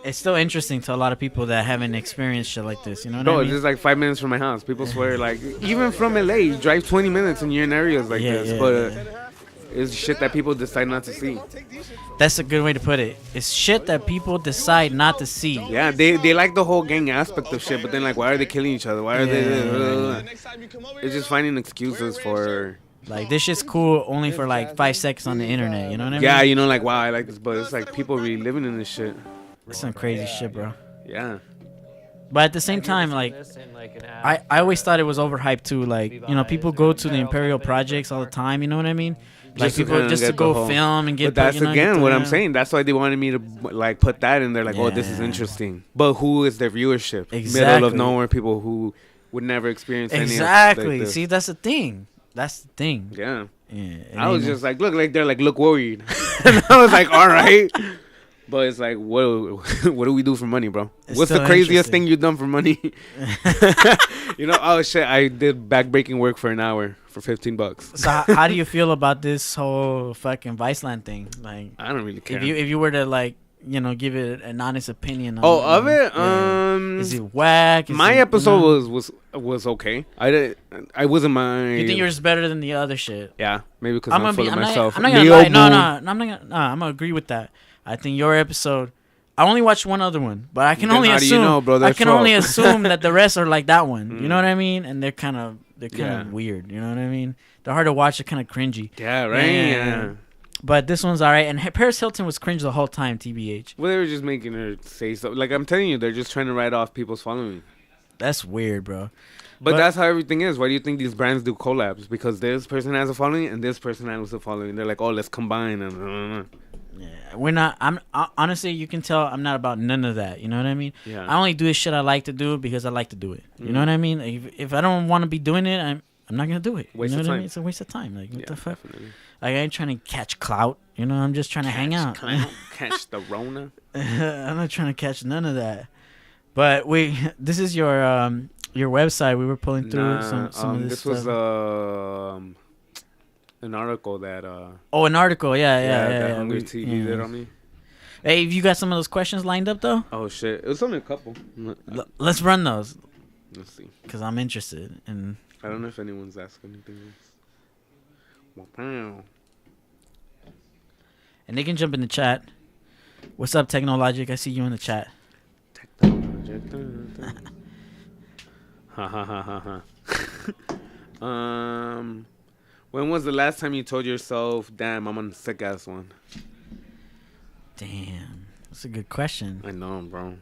It's still interesting to a lot of people that haven't experienced shit like this. You know what I mean? It's just like 5 minutes from my house. People swear, like, even from LA, you drive 20 minutes and you're in areas like this. But It's shit that people decide not to see. That's a good way to put it. It's shit that people decide not to see. Yeah, they like the whole gang aspect of shit, but then like, why are they killing each other? Why are they? It's just finding excuses for. Like, this shit's cool only for like 5 seconds on the internet. You know what I mean? Yeah, you know, like, wow, I like this, but it's like people really living in this shit. It's some crazy shit, bro. Yeah. But at the same time, like, I always thought it was overhyped too. Like, you know, people go to the Imperial projects all the time. You know what I mean? Like, people just to go film and get. But that's you know, again what I'm saying. That's why they wanted me to like put that in there. Like, oh, this is Yeah. interesting. But who is their viewership? Exactly. Middle of nowhere people who would never experience any Exactly. of like this. See, that's the thing. That's the thing. Yeah. Yeah. I was just like, look, like they're like, look worried. And I was like, all right. But it's like, what do we do for money, bro? It's What's the still craziest interesting. thing you've done for money? You know, oh shit, I did backbreaking work for an hour for $15. So how do you feel about this whole fucking Viceland thing? Like, I don't really care. if you were to like, you know, give it an honest opinion on of it, yeah. Is it whack? Is my it, episode you know? was okay. I wasn't my. You think yours better than the other shit? Yeah, maybe because I'm full of myself. I'm not gonna lie. No, I'm gonna agree with that. I think your episode. I only watched one other one, but I can Then only how do you assume. know, bro? I There's can 12. only assume that the rest are like that one. You know Mm. what I mean? And they're kind of Yeah. weird. You know what I mean? They're hard to watch. They're kind of cringy. Yeah, right. Yeah. But this one's alright. And Paris Hilton was cringe the whole time. TBH. Well, they were just making her say something. Like I'm telling you, they're just trying to write off people's following. That's weird, bro. But But- that's how everything is. Why do you think these brands do collabs? Because this person has a following and this person has a following. They're like, oh, let's combine. And Yeah, we're not. Honestly, you can tell I'm not about none of that. You know what I mean? yeah. I only do this shit I like to do because I like to do it. You know Mhm. what I mean? If I don't want to be doing it, I'm not gonna do it. Waste you know of what I time. mean? It's a waste of time. Like, what Yeah, the fuck? definitely. Like, I ain't trying to catch clout. You know, I'm just trying to hang out. Catch the Rona. I'm not trying to catch none of that. But this is your website. We were pulling through some of this this stuff. was an article that Oh, an article. Yeah. that Hungry We- TV yeah. did on me. Hey, have you got some of those questions lined up though? Oh shit! It was only a couple. Let's run those Let's see. because I'm interested in. I don't know if anyone's asked anything else. Wow. And they can jump in the chat. What's up, Technologic? I see you in the chat. Ha ha ha ha ha. When was the last time you told yourself, "Damn, I'm on a sick ass one"? Damn, that's a good question. I know, bro.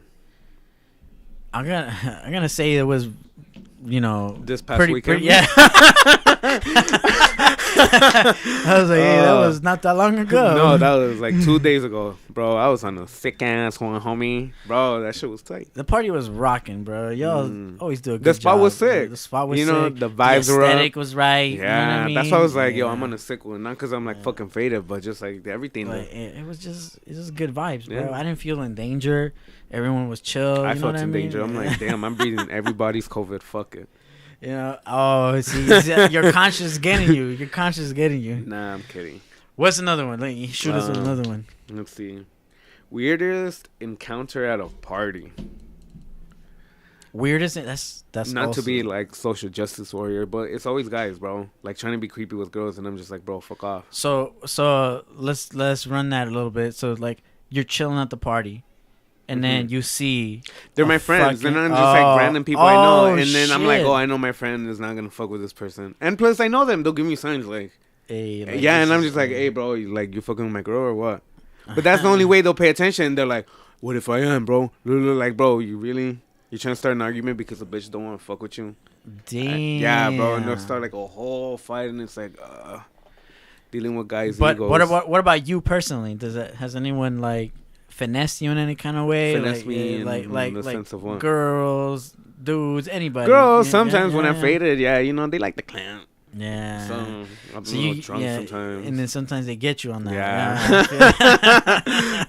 I'm gonna say it was, you know, This past pretty, weekend. yeah. I was like, hey, that was not that long ago. No, that was like 2 days ago, bro. I was on a sick ass one, homie. Bro, that shit was tight. The party was rocking, bro. Y'all always do a good The spot job, was bro. sick. The spot was You know, sick. the vibes were up. aesthetic was right. Yeah, you know what I mean? that's why I was like, yo, Yeah. I'm on a sick one. Not because I'm like fucking faded, but just like everything. Like, it was just good vibes, bro. Yeah. I didn't feel in danger. Everyone was chill. I you know felt what in I mean? danger. I'm like, damn, I'm breathing everybody's COVID. Fuck it. You know, oh, see, your conscience is getting you. Your conscience is getting you. Nah, I'm kidding. What's another one? Like, shoot us with another one. Let's see. Weirdest encounter at a party. Weirdest? That's Not also, to be like social justice warrior, but it's always guys, bro. Like trying to be creepy with girls, and I'm just like, bro, fuck off. So let's run that a little bit. So like you're chilling at the party, and then you see They're a my friends. They're fucking- not just like random people I know. And then I'm like, shit. oh, I know my friend is not gonna fuck with this person. And plus, I know them. They'll give me signs like, Hey, like, yeah, this and I'm is- just like, hey, bro, you fucking with my girl or what? But that's the only way they'll pay attention. They're like, what if I am, bro? Like, bro, you trying to start an argument because a bitch don't want to fuck with you? Damn. Yeah, bro, and they'll start like a whole fight, and it's like, dealing with guys' But egos. what about you personally? Has anyone like finessed you in any kind of way? Finesse like, me in like the sense of what? girls, dudes, anybody? Girls, Yeah, sometimes when yeah, I'm faded, yeah, they like the clown. Yeah. So I'm a So little drunk sometimes. and then sometimes they get you on that. Yeah.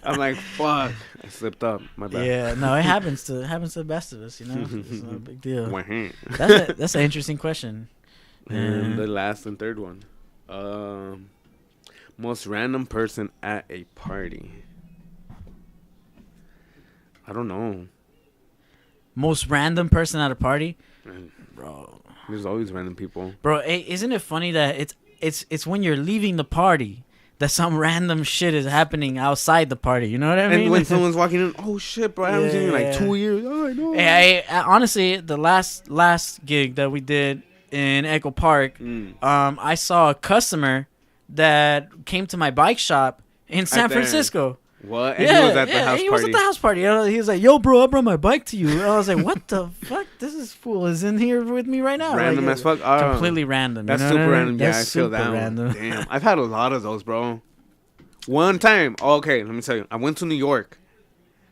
I'm like, fuck, I slipped up. My bad. Yeah, no, it happens to the best of us, you know. It's not a big deal. Wah-huh. That's an interesting question. And Yeah. the last and third one. Most random person at a party. I don't know. Most random person at a party, bro. There's always random people. Bro, hey, isn't it funny that it's when you're leaving the party that some random shit is happening outside the party. You know what I mean? And when someone's walking in, oh shit, bro, I haven't seen you in like 2 years. Oh, I know. Hey, honestly, the last gig that we did in Echo Park, I saw a customer that came to my bike shop in San Francisco. What? And he was at the house party. He was at the house party. He was like, "Yo, bro, I brought my bike to you." And I was like, "What the fuck? This fool is in here with me right now." Random like, as fuck. Completely random. That's super random. Yeah, I feel that. Random. Damn, I've had a lot of those, bro. One time, okay, let me tell you. I went to New York.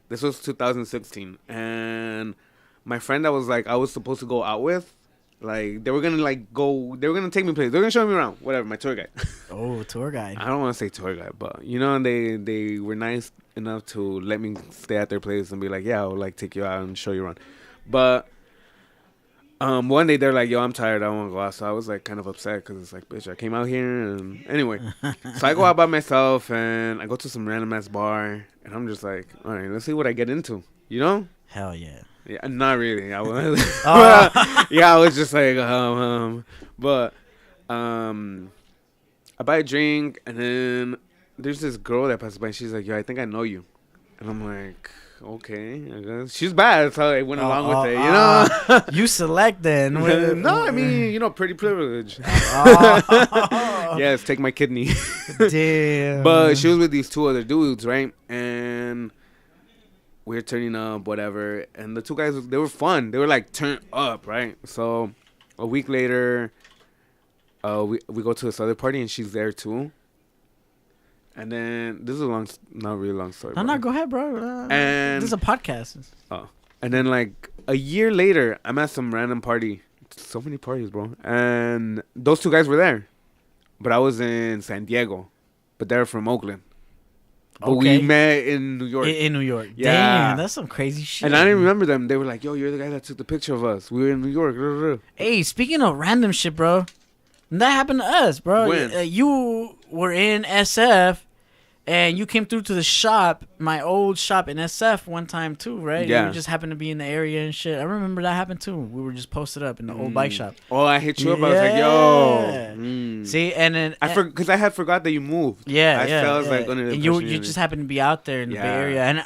This was 2016, and my friend that was like I was supposed to go out with, like they were gonna they were gonna take me places. They were gonna show me around, whatever. My tour guide. Oh, tour guide. I don't want to say tour guide, but you know, they were nice enough to let me stay at their place and be like, yeah, I'll like take you out and show you around. But one day they're like, yo, I'm tired, I don't want to go out. So I was like kind of upset because it's like, bitch, I came out here and anyway. So I go out by myself and I go to some random ass bar and I'm just like, all right, let's see what I get into, you know? Hell yeah. Yeah, not really. I was, yeah, I was just like, but I buy a drink and then there's this girl that passes by and she's like, yo, I think I know you. And I'm like, okay, I guess. She's bad, so I went along with it, you know? You select then. No, I mean, you know, pretty privilege. Yes, take my kidney. Damn. But she was with these two other dudes, right? And we're turning up, whatever. And the two guys, they were fun. They were like turned up, right? So a week later, we go to this other party and she's there too. And then this is not really long story. No, go ahead, bro. And this is a podcast. Oh, and then like a year later, I'm at some random party. So many parties, bro. And those two guys were there, but I was in San Diego, but they're from Oakland. But we met in New York. In New York. Yeah. Damn, that's some crazy shit. And I didn't remember them. They were like, yo, you're the guy that took the picture of us. We were in New York. Hey, speaking of random shit, bro, that happened to us, bro. When? You were in SF, and you came through to the shop, my old shop in SF one time too, right? Yeah. You just happened to be in the area and shit. I remember that happened too. We were just posted up in the old bike shop. Oh, I hit you up. I was like, yo. See, and then... Because I had forgot that you moved. Yeah, I was like under the you just happened to be out there in the Bay Area. And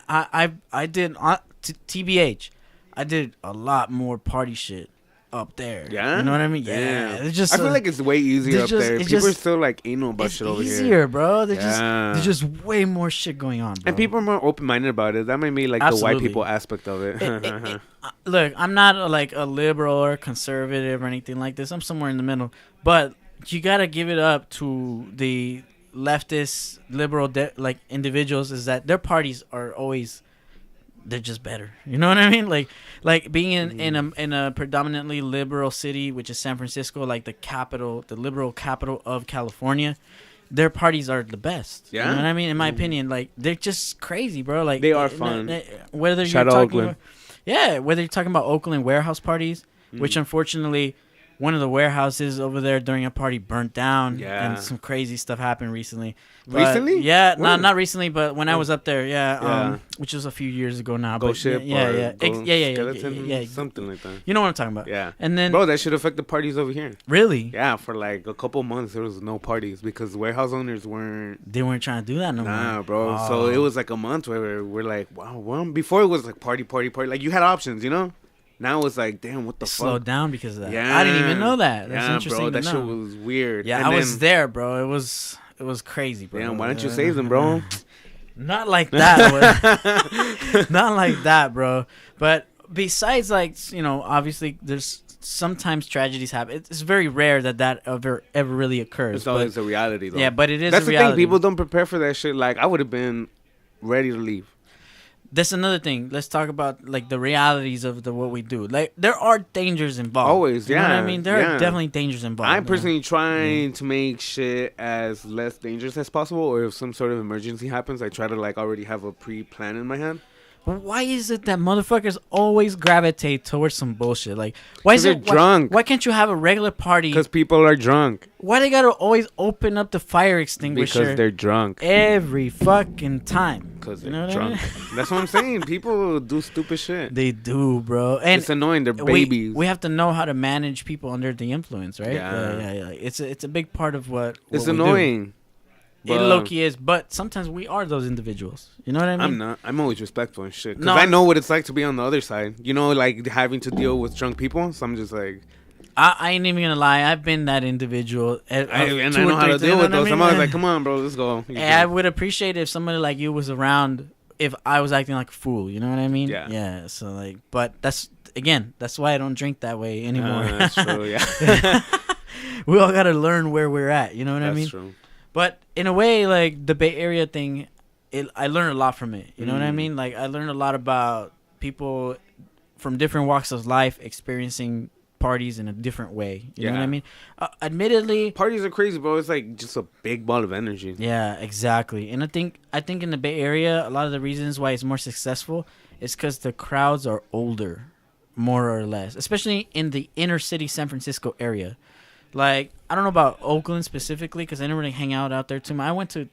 I did, TBH, I did a lot more party shit up there. Yeah? You know what I mean? Yeah. It's just, I feel like it's way easier up there. People are still like anal about shit over here. It's easier, bro. There's just way more shit going on, bro. And people are more open-minded about it. That might be like the white people aspect of it. Look, I'm not like a liberal or conservative or anything like this. I'm somewhere in the middle. But you got to give it up to the leftist, liberal like individuals is that their parties are always... they're just better. You know what I mean? Like being in a predominantly liberal city, which is San Francisco, like the liberal capital of California, their parties are the best. Yeah. You know what I mean? In my opinion, like they're just crazy, bro. Like they are fun. Whether Shout you're out talking Oakland. whether you're talking about Oakland warehouse parties, which unfortunately one of the warehouses over there during a party burnt down. Yeah. And some crazy stuff happened recently. Recently? Yeah, not recently, but when I was up there, which was a few years ago now. Ghost ship yeah, something like that. You know what I'm talking about. Yeah. And then, bro, that should affect the parties over here. Really? Yeah, for like a couple months there was no parties because warehouse owners weren't. They weren't trying to do that no more. Nah, bro. Oh. So it was like a month where we're like, wow. Well, before it was like party. Like you had options, you know. Now it's like, damn, what the fuck? Slowed down because of that. Yeah. I didn't even know that. That's interesting bro. That to know. shit was weird. Yeah, I was there, bro. It was crazy, bro. Damn, why don't you save them, bro? Not like that. Not like that, bro. But besides, like, you know, obviously there's sometimes tragedies happen. It's very rare that ever really occurs. It's always a reality, though. Yeah, but it is That's a reality. That's the thing. People don't prepare for that shit. Like, I would have been ready to leave. That's another thing. Let's talk about like the realities of what we do. Like there are dangers involved. Always, you know what I mean? There are definitely dangers involved. I'm personally trying to make shit as less dangerous as possible. Or if some sort of emergency happens, I try to like already have a pre-plan in my head. But why is it that motherfuckers always gravitate towards some bullshit? Like, why is it drunk? Why can't you have a regular party? Because people are drunk. Why they gotta always open up the fire extinguisher? Because they're drunk every fucking time. Because You they're know what I drunk. mean? That's what I'm saying. People do stupid shit. They do, bro. And It's annoying. They're babies. we have to know how to manage people under the influence, right? Yeah. Yeah. It's a big part of what It's we do. annoying. It low-key is, but sometimes we are those individuals. You know what I mean? I'm not. I'm always respectful and shit. Because No, I know what it's like to be on the other side. You know, like having to deal with drunk people. So I'm just like... I ain't even gonna lie. I've been that individual. and I know how to deal with those. I'm always like, come on, bro, let's go. I would appreciate if somebody like you was around if I was acting like a fool. You know what I mean? Yeah. Yeah. So like, but that's why I don't drink that way anymore. That's true. Yeah. We all gotta learn where we're at. You know what I mean? That's true. But in a way, like the Bay Area thing, I learned a lot from it. You know what I Mm. mean? Like I learned a lot about people from different walks of life experiencing parties in a different way. You know what I Yeah. mean? Admittedly, Parties are crazy, bro. It's like just a big ball of energy. yeah, exactly. And I think in the Bay Area, a lot of the reasons why it's more successful is because the crowds are older, more or less, especially in the inner city San Francisco area. Like, I don't know about Oakland specifically because I didn't really hang out there too much. I went to,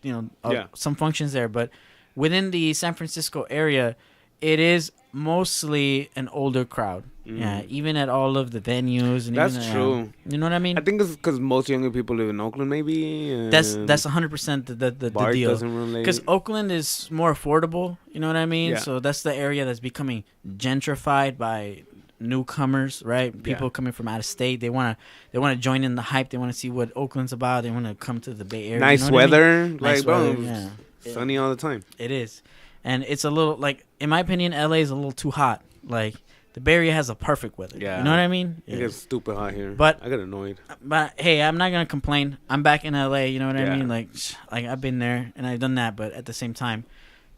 some functions there, but within the San Francisco area, it is mostly an older crowd. Mm. Yeah, even at all of the venues. And That's even, true. You know what I mean? I think it's because most younger people live in Oakland, maybe. And That's 100% the Bart deal. doesn't relate. Because Oakland is more affordable, you know what I mean? Yeah. So that's the area that's becoming gentrified by newcomers, right? People coming from out of state. They wanna join in the hype. They wanna see what Oakland's about. They wanna come to the Bay Area. Nice you know what I mean? weather, Nice like bro, weather, yeah. sunny all the time. It is, and it's a little like, in my opinion, LA is a little too hot. Like the Bay Area has a perfect weather. Yeah. You know what I mean? It gets stupid hot here. But- I get annoyed. But hey, I'm not gonna complain. I'm back in LA. You know what I Yeah. mean? Like I've been there and I've done that. But at the same time,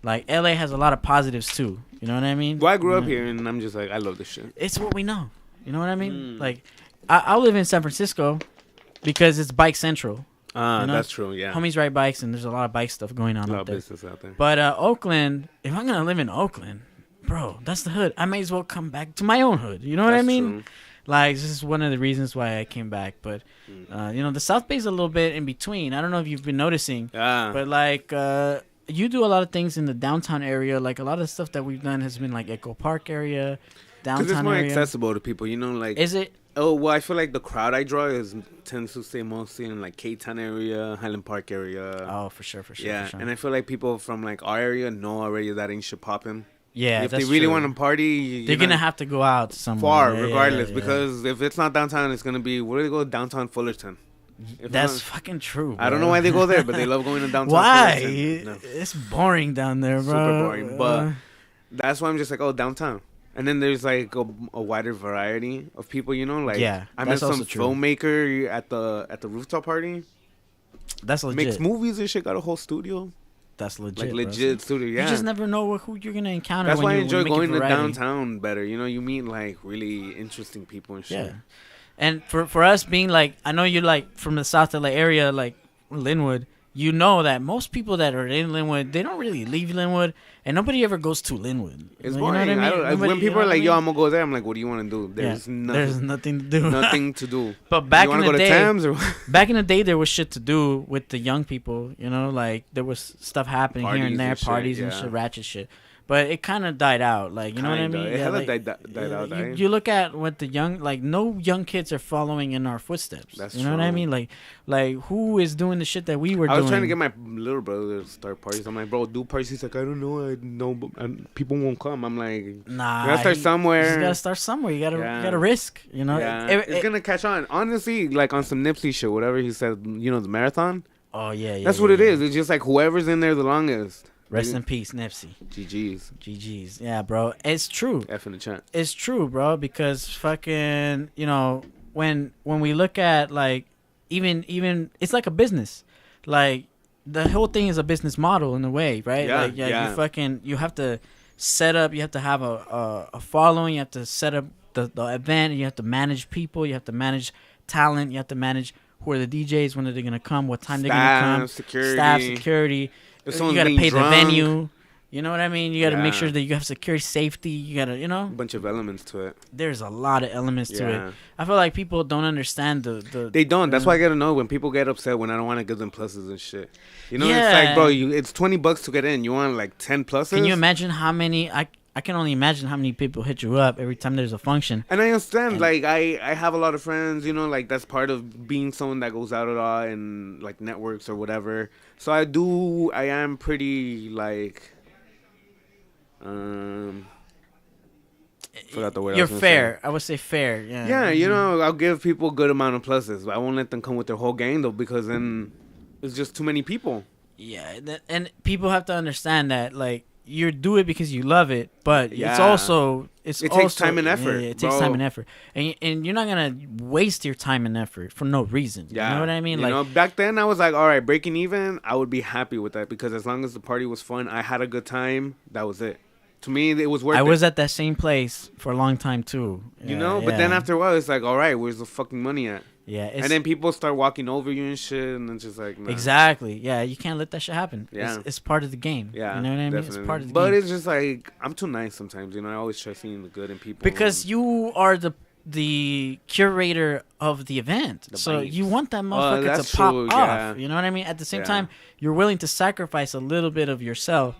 like LA has a lot of positives too. You know what I mean? Well, I grew up Yeah. here, and I'm just like, I love this shit. It's what we know. You know what I mean? Mm. Like I live in San Francisco because it's bike central. Ah, You know, that's true. Yeah, Homies ride bikes and there's a lot of bike stuff going a on lot out of there. business out there. But Oakland, if I'm gonna live in Oakland, bro, that's the hood. I may as well come back to my own hood. You know what I That's mean? true. Like, this is one of the reasons why I came back. But the South Bay's a little bit in between. I don't know if you've been noticing, Ah, but like you do a lot of things in the downtown area. Like a lot of stuff that we've done has been like Echo Park area, because it's downtown more area. accessible to people. You know, like Is it? oh well, I feel like the crowd I draw tends to stay mostly in like K-Town area, Highland Park area. Oh, for sure. yeah, For sure. and I feel like people from like our area know already that ain't shit popping. Yeah, if they that's really true. want to party, They're gonna have to go out somewhere. far Yeah, regardless yeah. because if it's not downtown, it's gonna be where do they go? Downtown Fullerton. If That's not- fucking true. I don't bro. know why they go there, but they love going to downtown. Why? Fullerton. No. It's boring down there, bro. Super boring, but that's why I'm just like, oh, downtown. And then there's like a wider variety of people, you know, like Yeah, I met that's some also true. filmmaker at the rooftop party, That's legit. makes movies and shit, got a whole studio, That's legit. like bro. legit studio. Yeah, You just never know who you're gonna encounter. that's when why I you enjoy make it going to variety. downtown better. You know, you meet like really interesting people and shit. Yeah, and for us being like, I know you're like from the South LA area, like Linwood. You know that most people that are in Linwood, they don't really leave Linwood, and nobody ever goes to Linwood. It's You know what boring. I mean? When Nobody- people you know are what I like, "Yo, mean? I'm gonna go there," I'm like, "What do you want to do?" There's There's nothing to do. nothing to do. But back you in want to the go to day, Tams or back in the day, there was shit to do with the young people. You know, like there was stuff happening here Parties and there, and shit, parties and yeah. shit, ratchet shit. But it kind of died out. Like, you know what I Kinda. mean? It hella like, died out, eh? You look at what the young, like, no young kids are following in our footsteps. That's you know what I true. mean? Like who is doing the shit that we were I doing? was trying to get my little brother to start parties. I'm like, bro, do parties. He's like, I don't know, but people won't come. I'm like, Nah, you gotta start You somewhere. just gotta start somewhere. You Yeah. gotta risk. You know? Yeah, It- it's gonna catch on. Honestly, like on some Nipsey shit, whatever he said, you know, the marathon. oh yeah. That's what it is. It's just like whoever's in there the longest. Rest in peace, Nipsey. GG's. Yeah, bro. It's true. F in the chat. It's true, bro, because fucking, when we look at like even it's like a business. Like the whole thing is a business model in a way, right? Yeah, like yeah. you have to set up, you have to have a following, you have to set up the event, you have to manage people, you have to manage talent, you have to manage who are the DJs, when are they gonna come, what time they're gonna come, Security. staff, security. If You someone's gotta being pay drunk, the venue. You know what I mean? You got to make Yeah. sure that you have security, safety. You got to, you know. A bunch of elements to it. There's a lot of elements to Yeah. it. I feel like people don't understand the They don't. That's why I gotta know when people get upset when I don't want to give them pluses and shit. You know, Yeah. it's like, bro, it's $20 to get in. You want like 10 pluses? Can you imagine how many? I can only imagine how many people hit you up every time there's a function. And I understand, like, I have a lot of friends, you know, like, that's part of being someone that goes out a lot and, like, networks or whatever. So I am pretty, like, forgot the word. You're fair. I would say fair. Yeah. Yeah, you know, I'll give people a good amount of pluses. But I won't let them come with their whole gang, though, because then it's just too many people. Yeah, and people have to understand that, like, you do it because you love it, but Yeah. it takes time and effort, Yeah, it takes bro. time and effort, and you're not gonna waste your time and effort for no reason. Yeah. You know what I mean? You Like, know, back then I was like, all right, breaking even, I would be happy with that because as long as the party was fun, I had a good time, that was it. To me, it was worth it. I was at that same place for a long time too. You know, but then after a while, it's like, all right, where's the fucking money at? yeah, And then people start walking over you and shit, and it's just like, nah. exactly. Yeah, you can't let that shit happen. Yeah. It's part of the game. Yeah, you know what I mean? definitely. It's part of the But game. it's just like, I'm too nice sometimes, you know. I always try seeing the good in people. Because you are the curator of the event, The so vibes. you want that motherfucker that's to pop true, off. yeah. You know what I mean? At the same Yeah. time, you're willing to sacrifice a little bit of yourself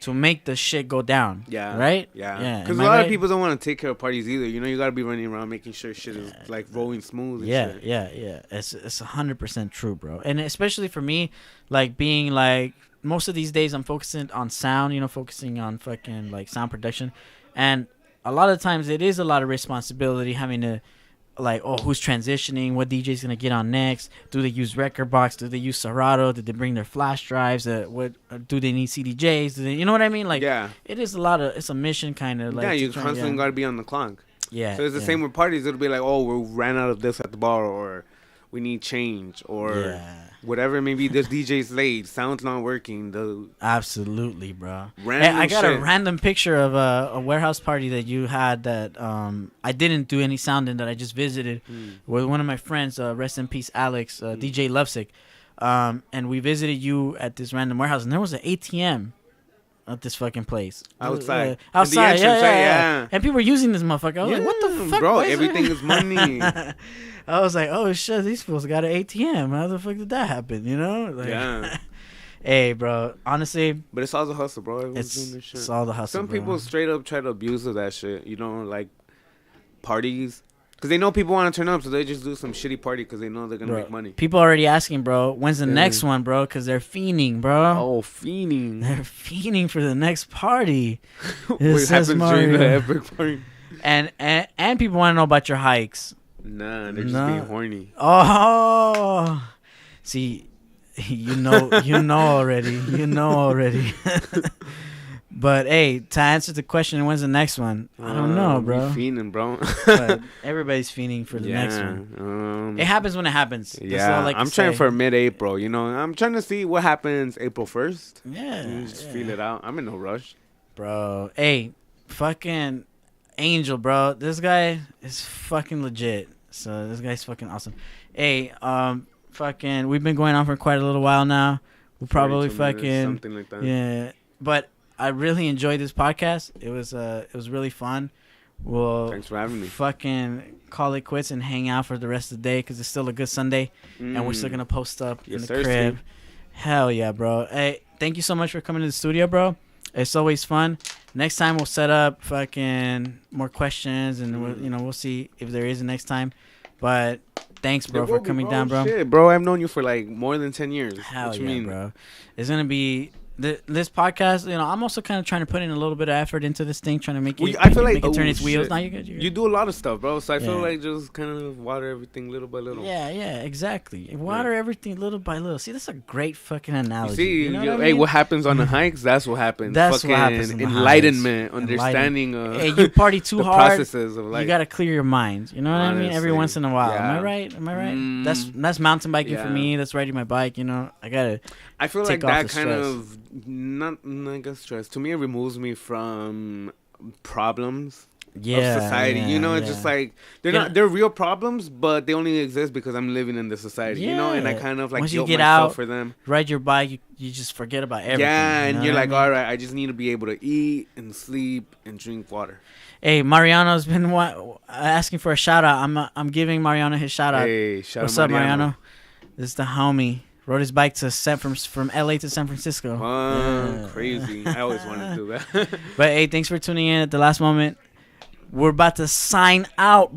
to make the shit go down. Yeah. Right? Yeah. Yeah. Because Am a I lot right? of people don't want to take care of parties either. You know, you got to be running around making sure shit is like rolling smooth and Yeah, shit. yeah. It's 100% true, bro. And especially for me, like being like most of these days, I'm focusing on sound. You know, focusing on fucking like sound production, and a lot of times it is a lot of responsibility having to. Like, oh, who's transitioning? What DJ's gonna get on next? Do they use Record Box? Do they use Serato? Did they bring their flash drives? What do they need CDJs? Do they, you know what I mean? Like, Yeah. it is a lot of. It's a mission kind of. Like, Yeah, you to try- constantly got to be on the clock. Yeah. So it's the yeah. same with parties. It'll be like, oh, we ran out of this at the bar, or we need change, or Yeah. whatever. Maybe this DJ's late, sound's not working. The Absolutely, bro. Random Hey, I got a shit. random picture of a warehouse party that you had that I didn't do any sound in, that I just visited with one of my friends. Rest in peace, Alex, DJ Lovesick. And we visited you at this random warehouse, and there was an ATM at this fucking place. Outside. At the Outside, entrance, yeah, right? yeah. Yeah. And people were using this motherfucker. I was like, what the fuck? bro? Why is Everything it- is money. I was like, oh shit, these fools got an ATM. How the fuck did that happen? You know? Like, Yeah. Hey, bro. Honestly, But it's all the hustle, bro. Everyone's doing it's, this shit. it's all the hustle. Some bro. people straight up try to abuse of that shit. You know, like parties. Because they know people want to turn up, so they just do some shitty party because they know they're going to Bro, make money. people already asking, bro, when's the Yeah. next one, bro? Because they're fiending, bro. Oh, fiending. They're fiending for the next party. What It says happens during the Mario. epic party? And people want to know about your hikes. Nah, they're just Nah. being horny. Oh, see, you know already. You know already. But hey, to answer the question, when's the next one? I don't know, We bro. fiending, bro. But everybody's fiending for the next one. It happens when it happens. That's all Yeah, I like to I'm trying say. for mid-April. You know, I'm trying to see what happens April 1st. Yeah, Just yeah. feel it out. I'm in no rush. Bro. Hey, fucking Angel, bro. This guy is fucking legit. So this guy's fucking awesome. Hey, fucking, we've been going on for quite a little while now. We'll probably 42 minutes, fucking something like that. yeah. But I really enjoyed this podcast. It was really fun. We'll Thanks for having me. fucking call it quits and hang out for the rest of the day because it's still a good Sunday and we're still gonna post up in Yes, the sir, crib. Steve. Hell yeah, bro. Hey, thank you so much for coming to the studio, bro. It's always fun. Next time we'll set up fucking more questions and we'll see if there is a next time. But thanks, bro, There for will be, coming down, bro. Shit, bro, I've known you for like more than 10 years. Hell what yeah, you mean? bro. It's gonna be this podcast. I'm also kind of trying to put in a little bit of effort into this thing, trying to make it. Well, I feel like make it turn oh, its wheels. shit. Now you're good. You're You good. do a lot of stuff, bro. So I feel Yeah. like just kind of water everything little by little. Yeah, exactly. Water everything little by little. See, that's a great fucking You analogy. see, You know you- what I hey, mean? what happens on the hikes? That's what happens. That's what Fucking happens on the hikes. enlightenment, understanding of Hey, you party too the hard. processes of life. You gotta clear your mind. You know what I mean? Every Honestly, once in a while. Am I yeah. right? Am I right? Mm, That's mountain biking for yeah. me. That's riding my bike. I gotta. I feel like take off that the kind stress. of not I guess stress. To me, it removes me from problems. Yeah, society. yeah, You know, it's yeah. just like they're Yeah. not they're real problems, but they only exist because I'm living in the society. You know, and I Yeah. kind of like Once you guilt get myself out, for them. ride your bike, you just forget about everything. Yeah, you and know you're what I like, mean? all right, I just need to be able to eat and sleep and drink water. Hey, Mariano's been asking for a shout out. I'm giving Mariano his shout out. Hey, shout What's out up, Mariano? This is the homie. Rode his bike to from LA to San Francisco. Yeah. Crazy. I always wanted to do that. But hey, thanks for tuning in at the last moment. We're about to sign out.